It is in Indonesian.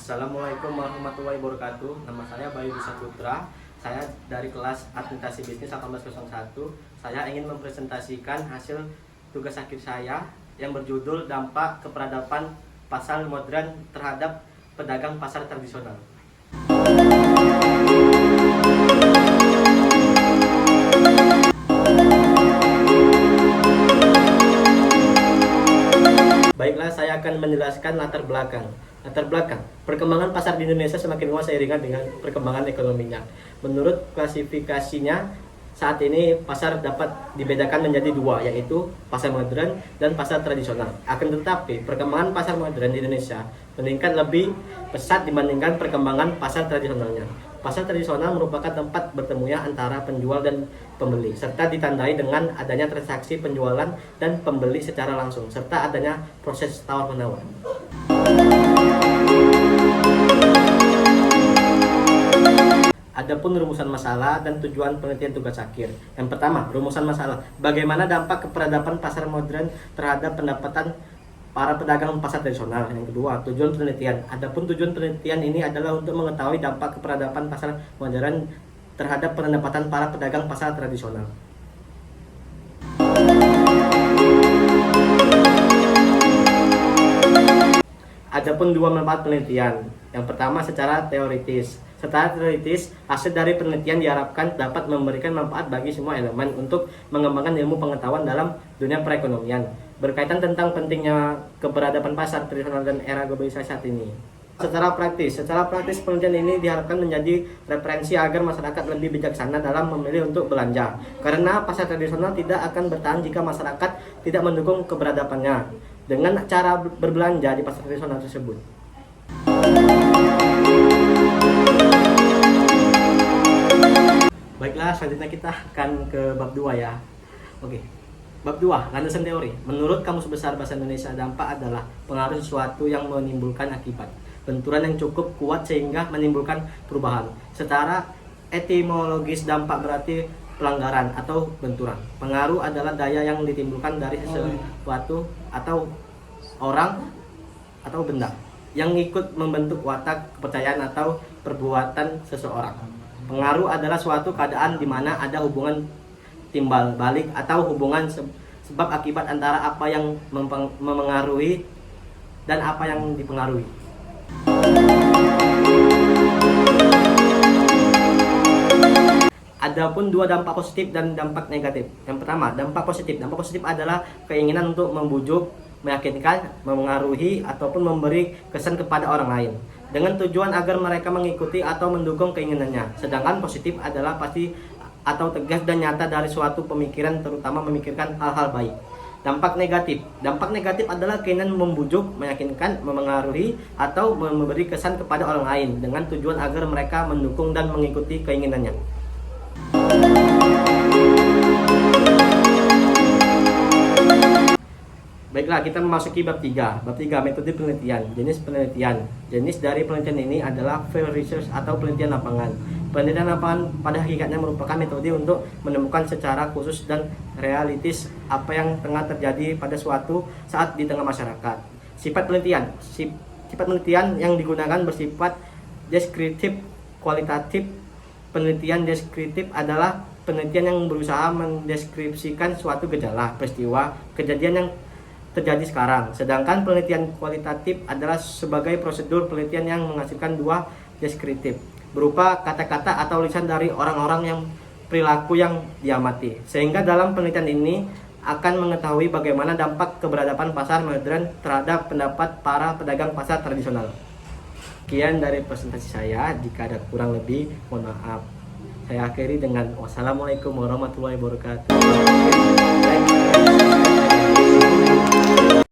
Assalamualaikum warahmatullahi wabarakatuh. Nama saya Bayu Bisa Putra. Saya dari kelas Administrasi Bisnis 1801. Saya ingin mempresentasikan hasil tugas akhir saya yang berjudul Dampak Keperadaban Pasar Modern terhadap Pedagang Pasar Tradisional. Baiklah, saya akan menjelaskan latar belakang. Perkembangan pasar di Indonesia semakin luas seiringan dengan perkembangan ekonominya. Menurut klasifikasinya, saat ini pasar dapat dibedakan menjadi dua, yaitu pasar modern dan pasar tradisional. Akan tetapi, perkembangan pasar modern di Indonesia meningkat lebih pesat dibandingkan perkembangan pasar tradisionalnya. Pasar tradisional merupakan tempat bertemunya antara penjual dan pembeli, serta ditandai dengan adanya transaksi penjualan dan pembeli secara langsung, serta adanya proses tawar-menawar. Adapun rumusan masalah dan tujuan penelitian tugas akhir. Yang pertama, rumusan masalah. Bagaimana dampak keperadaban pasar modern terhadap pendapatan para pedagang pasar tradisional. Yang kedua, tujuan penelitian. Adapun tujuan penelitian ini adalah untuk mengetahui dampak keperadaban pasar modern terhadap pendapatan para pedagang pasar tradisional. Adapun dua manfaat penelitian. Yang pertama, secara teoritis. Secara teoritis, hasil dari penelitian diharapkan dapat memberikan manfaat bagi semua elemen untuk mengembangkan ilmu pengetahuan dalam dunia perekonomian berkaitan tentang pentingnya keberadaban pasar tradisional dan era globalisasi saat ini. Secara praktis penelitian ini diharapkan menjadi referensi agar masyarakat lebih bijaksana dalam memilih untuk belanja. Karena pasar tradisional tidak akan bertahan jika masyarakat tidak mendukung keberadabannya dengan cara berbelanja di pasar tradisional tersebut. Baiklah, selanjutnya kita akan ke bab 2 ya. Oke. Bab 2, landasan teori. Menurut Kamus Besar Bahasa Indonesia, dampak adalah pengaruh sesuatu yang menimbulkan akibat. Benturan yang cukup kuat sehingga menimbulkan perubahan. Secara etimologis, dampak berarti pelanggaran atau benturan. Pengaruh adalah daya yang ditimbulkan dari sesuatu atau orang atau benda yang ikut membentuk watak, kepercayaan atau perbuatan seseorang. Pengaruh adalah suatu keadaan di mana ada hubungan timbal balik atau hubungan sebab akibat antara apa yang memengaruhi dan apa yang dipengaruhi. Adapun dua dampak positif dan dampak negatif. Yang pertama, dampak positif. Dampak positif adalah keinginan untuk membujuk, meyakinkan, memengaruhi ataupun memberi kesan kepada orang lain dengan tujuan agar mereka mengikuti atau mendukung keinginannya. Sedangkan positif adalah pasti atau tegas dan nyata dari suatu pemikiran, terutama memikirkan hal-hal baik. Dampak negatif. Dampak negatif adalah keinginan membujuk, meyakinkan, memengaruhi atau memberi kesan kepada orang lain dengan tujuan agar mereka mendukung dan mengikuti keinginannya. Baiklah, kita memasuki bab 3. Bab 3, metode penelitian. Jenis penelitian. Jenis dari penelitian ini adalah field research atau penelitian lapangan. Penelitian lapangan pada hakikatnya merupakan metode untuk menemukan secara khusus dan realistis apa yang tengah terjadi pada suatu saat di tengah masyarakat. Sifat penelitian yang digunakan bersifat deskriptif, kualitatif. Penelitian deskriptif adalah penelitian yang berusaha mendeskripsikan suatu gejala, peristiwa, kejadian yang terjadi sekarang. Sedangkan penelitian kualitatif adalah sebagai prosedur penelitian yang menghasilkan dua deskriptif, berupa kata-kata atau lisan dari orang-orang yang perilaku yang diamati. Sehingga dalam penelitian ini akan mengetahui bagaimana dampak keberadaban pasar modern terhadap pendapat para pedagang pasar tradisional. Sekian dari presentasi saya. Jika ada kurang lebih, mohon maaf. Saya akhiri dengan wassalamualaikum warahmatullahi wabarakatuh.